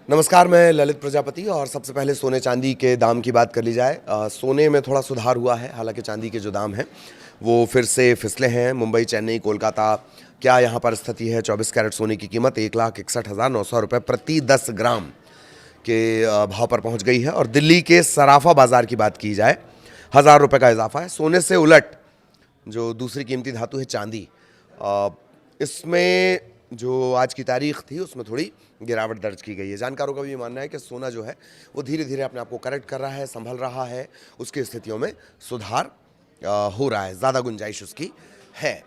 नमस्कार, मैं ललित प्रजापति। और सबसे पहले सोने चांदी के दाम की बात कर ली जाए। सोने में थोड़ा सुधार हुआ है, हालांकि चांदी के जो दाम हैं वो फिर से फिसले हैं। मुंबई, चेन्नई, कोलकाता, क्या यहाँ पर स्थिति है? 24 कैरेट सोने की कीमत 1,61,900 रुपये प्रति 10 ग्राम के भाव पर पहुँच गई है। और दिल्ली के सराफा बाज़ार की बात की जाए, 1,000 रुपये का इजाफा है। सोने से उलट जो दूसरी कीमती धातु है चांदी, इसमें जो आज की तारीख थी उसमें थोड़ी गिरावट दर्ज की गई है। जानकारों का भी ये मानना है कि सोना जो है वो धीरे धीरे अपने आप को करेक्ट कर रहा है, संभल रहा है, उसकी स्थितियों में सुधार हो रहा है, ज़्यादा गुंजाइश उसकी है।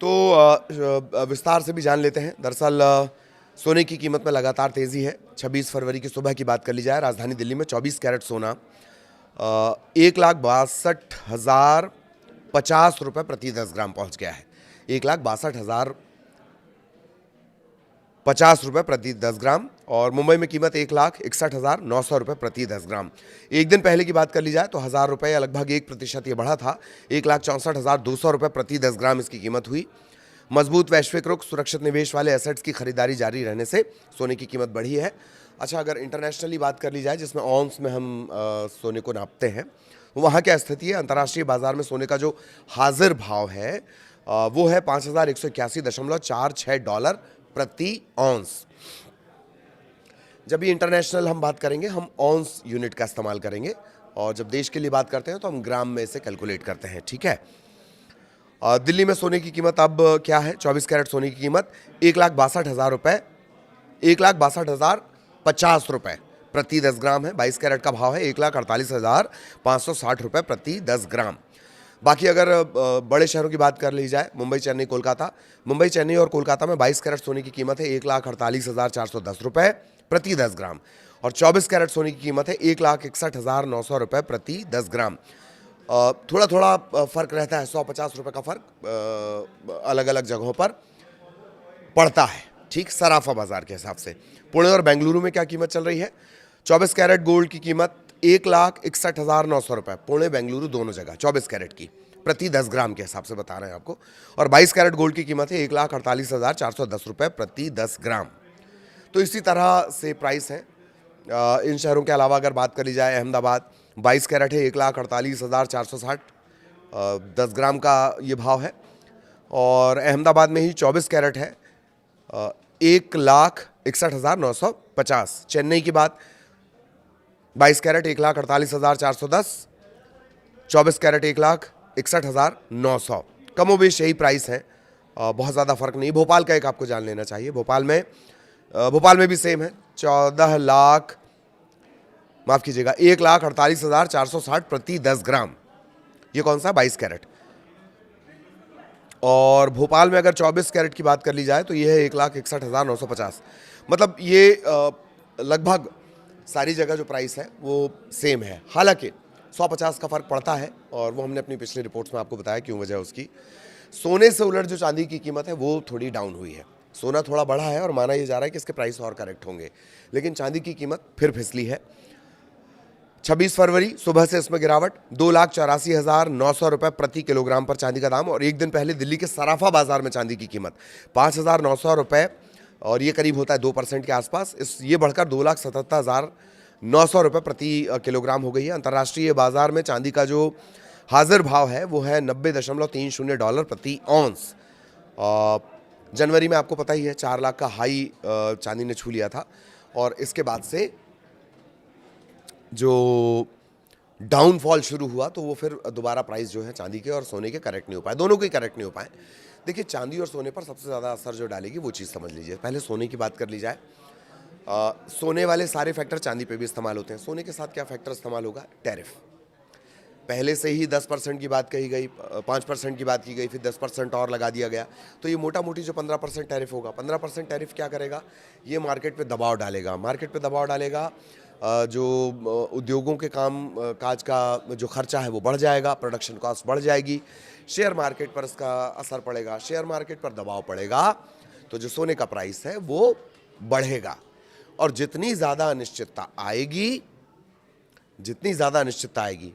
तो विस्तार से भी जान लेते हैं। दरअसल सोने की कीमत में लगातार तेज़ी है। 26 फरवरी की सुबह की बात कर ली जाए, राजधानी दिल्ली में 24 कैरेट सोना 1,62,050 रुपये प्रति 10 ग्राम पहुंच गया है। 1,62,050 रुपये प्रति 10 ग्राम। और मुंबई में कीमत 1,61,900 रुपये प्रति 10 ग्राम। एक दिन पहले की बात कर ली जाए तो 1,000 रुपये, लगभग 1% ये बढ़ा था। 1,64,200 रुपये प्रति 10 ग्राम इसकी कीमत हुई। मजबूत वैश्विक रुख, सुरक्षित निवेश वाले एसेट्स की खरीदारी जारी रहने से सोने की कीमत बढ़ी है। अच्छा, अगर इंटरनेशनली बात कर ली जाए, जिसमें ऑन्स में हम सोने को नापते हैं, वहाँ क्या स्थिति है? अंतर्राष्ट्रीय बाजार में सोने का जो हाजिर भाव है वो है $5,181.46 प्रति ऑन्स। जब ये इंटरनेशनल हम बात करेंगे, हम ऑन्स यूनिट का इस्तेमाल करेंगे, और जब देश के लिए बात करते हैं तो हम ग्राम में इसे कैलकुलेट करते हैं। ठीक है। दिल्ली में सोने की कीमत अब क्या है? 24 कैरेट सोने की कीमत 1,62,000 रुपये, 1,62,050 रुपये प्रति 10 ग्राम है। 22 कैरेट का भाव है 1,48,560 रुपये प्रति 10 ग्राम। बाकी अगर बड़े शहरों की बात कर ली जाए, मुंबई, चेन्नई, कोलकाता, मुंबई, चेन्नई और कोलकाता में 22 कैरेट सोने की कीमत है 1,48,410 रुपये प्रति 10 ग्राम। और 24 कैरेट सोने की कीमत है 1,61,900 रुपये प्रति 10 ग्राम। थोड़ा थोड़ा फ़र्क रहता है, 150 रुपये का फ़र्क अलग अलग जगहों पर पड़ता है। ठीक, सराफा बाज़ार के हिसाब से। पुणे और बेंगलुरु में क्या कीमत चल रही है? 24 कैरेट गोल्ड की कीमत 1,61,900 रुपये, पुणे बेंगलुरु दोनों जगह 24 कैरेट की प्रति 10 ग्राम के हिसाब से बता रहे हैं आपको। और 22 कैरेट गोल्ड की कीमत है 1,48,410 रुपये प्रति 10 ग्राम। तो इसी तरह से प्राइस है। इन शहरों के अलावा अगर बात करी जाए, अहमदाबाद 22 कैरेट है 1,48,460, 10 ग्राम का ये भाव है। और अहमदाबाद में ही 24 कैरेट है 1,61,950। चेन्नई की बात, 22 कैरेट 1,48,410, 24 कैरेट 1,61,900। कमोबेश यही प्राइस है, बहुत ज़्यादा फर्क नहीं। भोपाल का एक आपको जान लेना चाहिए। भोपाल में भी सेम है, 1,48,460 प्रति 10 ग्राम। ये कौन सा? 22 कैरेट। और भोपाल में अगर 24 कैरेट की बात कर ली जाए तो ये है 1,61,950। मतलब ये लगभग सारी जगह जो प्राइस है वो सेम है। हालांकि 150 का फ़र्क पड़ता है, और वो हमने अपनी पिछली रिपोर्ट्स में आपको बताया क्यों वजह उसकी। सोने से उलट जो चांदी की कीमत है वो थोड़ी डाउन हुई है। सोना थोड़ा बढ़ा है और माना ये जा रहा है कि इसके प्राइस और करेक्ट होंगे, लेकिन चांदी की कीमत फिर फिसली है। 26 फरवरी सुबह से इसमें गिरावट, 2,84,900 रुपये प्रति किलोग्राम पर चांदी का दाम। और एक दिन पहले दिल्ली के सराफा बाजार में चांदी की कीमत 5,900 रुपये, और ये करीब होता है 2% के आसपास। ये बढ़कर 2,77,900 रुपये प्रति किलोग्राम हो गई है। अंतर्राष्ट्रीय बाजार में चांदी का जो हाजिर भाव है वो है $90.30 प्रति ऑन्स। जनवरी में आपको पता ही है 4 लाख का हाई चांदी ने छू लिया था, और इसके बाद से जो डाउनफॉल शुरू हुआ तो वो फिर दोबारा प्राइस जो है चांदी के और सोने के करेक्ट नहीं हो पाए, दोनों के करेक्ट नहीं हो पाए। देखिए, चांदी और सोने पर सबसे ज़्यादा असर जो डालेगी वो चीज़ समझ लीजिए। पहले सोने की बात कर ली जाए। सोने वाले सारे फैक्टर चांदी पे भी इस्तेमाल होते हैं। सोने के साथ क्या फैक्टर इस्तेमाल होगा? टैरिफ। पहले से ही 10% की बात कही गई, 5% की बात की गई, फिर 10% और लगा दिया गया। तो ये मोटा मोटी जो 15% टैरिफ होगा, 15% टैरिफ क्या करेगा? ये मार्केट पे दबाव डालेगा। मार्केट पे दबाव डालेगा, जो उद्योगों के काम काज का जो खर्चा है वो बढ़ जाएगा, प्रोडक्शन कॉस्ट बढ़ जाएगी, शेयर मार्केट पर इसका असर पड़ेगा, शेयर मार्केट पर दबाव पड़ेगा, तो जो सोने का प्राइस है वो बढ़ेगा। और जितनी ज़्यादा अनिश्चितता आएगी,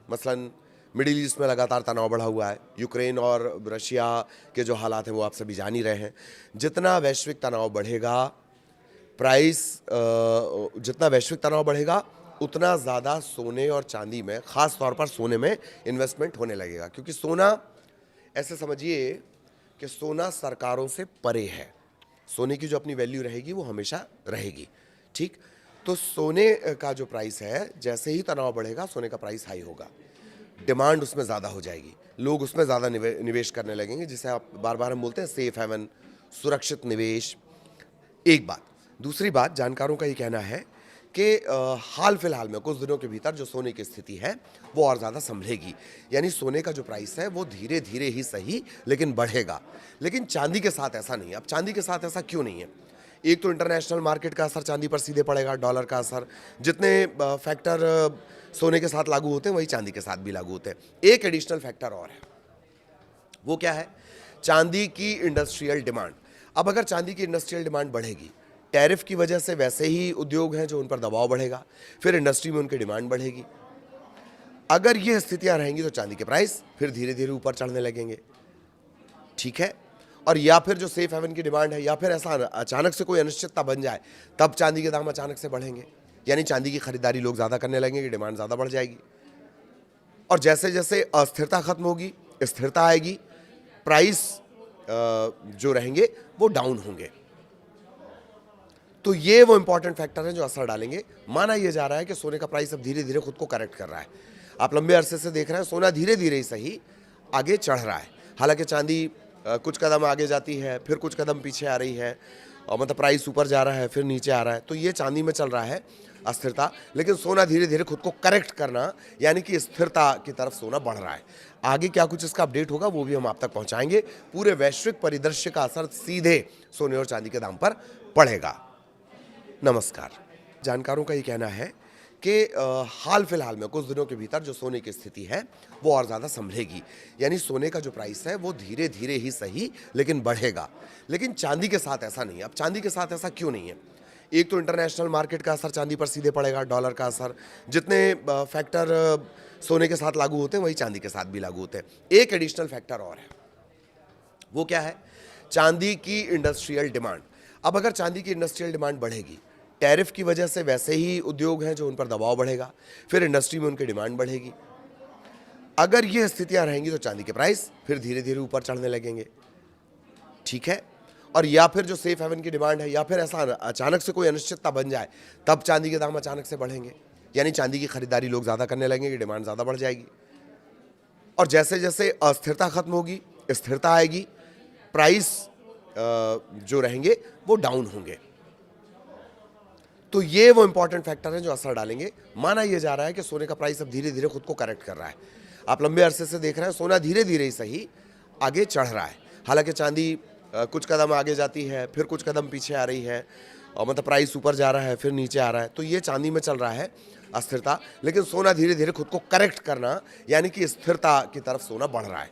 मसलन मिडिल ईस्ट में लगातार तनाव बढ़ा हुआ है, यूक्रेन और रशिया के जो हालात हैं वो आप सभी जान ही रहे हैं। जितना वैश्विक तनाव बढ़ेगा, प्राइस जितना वैश्विक तनाव बढ़ेगा उतना ज़्यादा सोने और चांदी में, ख़ास तौर पर सोने में इन्वेस्टमेंट होने लगेगा, क्योंकि सोना, ऐसे समझिए कि सोना सरकारों से परे है। सोने की जो अपनी वैल्यू रहेगी वो हमेशा रहेगी, ठीक। तो सोने का जो प्राइस है, जैसे ही तनाव बढ़ेगा सोने का प्राइस हाई होगा, डिमांड उसमें ज़्यादा हो जाएगी, लोग उसमें ज़्यादा निवेश करने लगेंगे, जिसे आप बार बार हम बोलते हैं सेफ हेवन, सुरक्षित निवेश। एक बात। दूसरी बात, जानकारों का ये कहना है कि हाल फिलहाल में कुछ दिनों के भीतर जो सोने की स्थिति है वो और ज़्यादा संभलेगी, यानी सोने का जो प्राइस है वो धीरे धीरे ही सही लेकिन बढ़ेगा। लेकिन चांदी के साथ ऐसा नहीं है। अब चांदी के साथ ऐसा क्यों नहीं है? एक तो इंटरनेशनल मार्केट का असर चांदी पर सीधे पड़ेगा, डॉलर का असर, जितने फैक्टर सोने के साथ लागू होते हैं वही चांदी के साथ भी लागू होते हैं। एक एडिशनल फैक्टर और है, वो क्या है? चांदी की इंडस्ट्रियल डिमांड। अब अगर चांदी की इंडस्ट्रियल डिमांड बढ़ेगी, टैरिफ की वजह से वैसे ही उद्योग हैं जो उन पर दबाव बढ़ेगा, फिर इंडस्ट्री में उनकी डिमांड बढ़ेगी। अगर ये स्थितियां रहेंगी तो चांदी के प्राइस फिर धीरे धीरे ऊपर चढ़ने लगेंगे, ठीक है। और या फिर जो सेफ हेवन की डिमांड है, या फिर ऐसा अचानक से कोई अनिश्चितता बन जाए, तब चांदी के दाम अचानक से बढ़ेंगे, यानी चांदी की खरीदारी लोग ज़्यादा करने लगेंगे, डिमांड ज़्यादा बढ़ जाएगी। और जैसे जैसे अस्थिरता खत्म होगी, स्थिरता आएगी, प्राइस जो रहेंगे वो डाउन होंगे। तो ये वो इंपॉर्टेंट फैक्टर हैं जो असर डालेंगे। माना यह जा रहा है कि सोने का प्राइस अब धीरे धीरे खुद को करेक्ट कर रहा है। आप लंबे अरसे से देख रहे हैं सोना धीरे धीरे ही सही आगे चढ़ रहा है। हालांकि चांदी कुछ कदम आगे जाती है, फिर कुछ कदम पीछे आ रही है, और मतलब प्राइस ऊपर जा रहा है फिर नीचे आ रहा है। तो ये चांदी में चल रहा है अस्थिरता, लेकिन सोना धीरे धीरे खुद को करेक्ट करना, यानी कि स्थिरता की तरफ सोना बढ़ रहा है। आगे क्या कुछ इसका अपडेट होगा वो भी हम आप तक पहुंचाएंगे। पूरे वैश्विक परिदृश्य का असर सीधे सोने और चांदी के दाम पर पड़ेगा। नमस्कार। जानकारों का ये कहना है कि हाल फिलहाल में कुछ दिनों के भीतर जो सोने की स्थिति है वो और ज़्यादा संभलेगी, यानी सोने का जो प्राइस है वो धीरे धीरे ही सही लेकिन बढ़ेगा। लेकिन चांदी के साथ ऐसा नहीं है। अब चांदी के साथ ऐसा क्यों नहीं है? एक तो इंटरनेशनल मार्केट का असर चांदी पर सीधे पड़ेगा, डॉलर का असर, जितने फैक्टर सोने के साथ लागू होते हैं वही चांदी के साथ भी लागू होते हैं। एक एडिशनल फैक्टर और है, वो क्या है? चांदी की इंडस्ट्रियल डिमांड। अब अगर चांदी की इंडस्ट्रियल डिमांड बढ़ेगी, टैरिफ की वजह से वैसे ही उद्योग हैं जो उन पर दबाव बढ़ेगा, फिर इंडस्ट्री में उनकी डिमांड बढ़ेगी। अगर ये स्थितियां रहेंगी तो चांदी के प्राइस फिर धीरे धीरे ऊपर चढ़ने लगेंगे, ठीक है। और या फिर जो सेफ हेवन की डिमांड है, या फिर ऐसा अचानक से कोई अनिश्चितता बन जाए, तब चांदी के दाम अचानक से बढ़ेंगे, यानी चांदी की खरीदारी लोग ज़्यादा करने लगेंगे, डिमांड ज़्यादा बढ़ जाएगी। और जैसे जैसे अस्थिरता खत्म होगी, स्थिरता आएगी, प्राइस जो रहेंगे वो डाउन होंगे। तो ये वो इंपॉर्टेंट फैक्टर हैं जो असर डालेंगे। माना यह जा रहा है कि सोने का प्राइस अब धीरे धीरे खुद को करेक्ट कर रहा है। आप लंबे अरसे से देख रहे हैं सोना धीरे धीरे ही सही आगे चढ़ रहा है। हालांकि चांदी कुछ कदम आगे जाती है, फिर कुछ कदम पीछे आ रही है, और मतलब प्राइस ऊपर जा रहा है फिर नीचे आ रहा है। तो ये चांदी में चल रहा है अस्थिरता, लेकिन सोना धीरे धीरे खुद को करेक्ट करना, यानी कि स्थिरता की तरफ सोना बढ़ रहा है।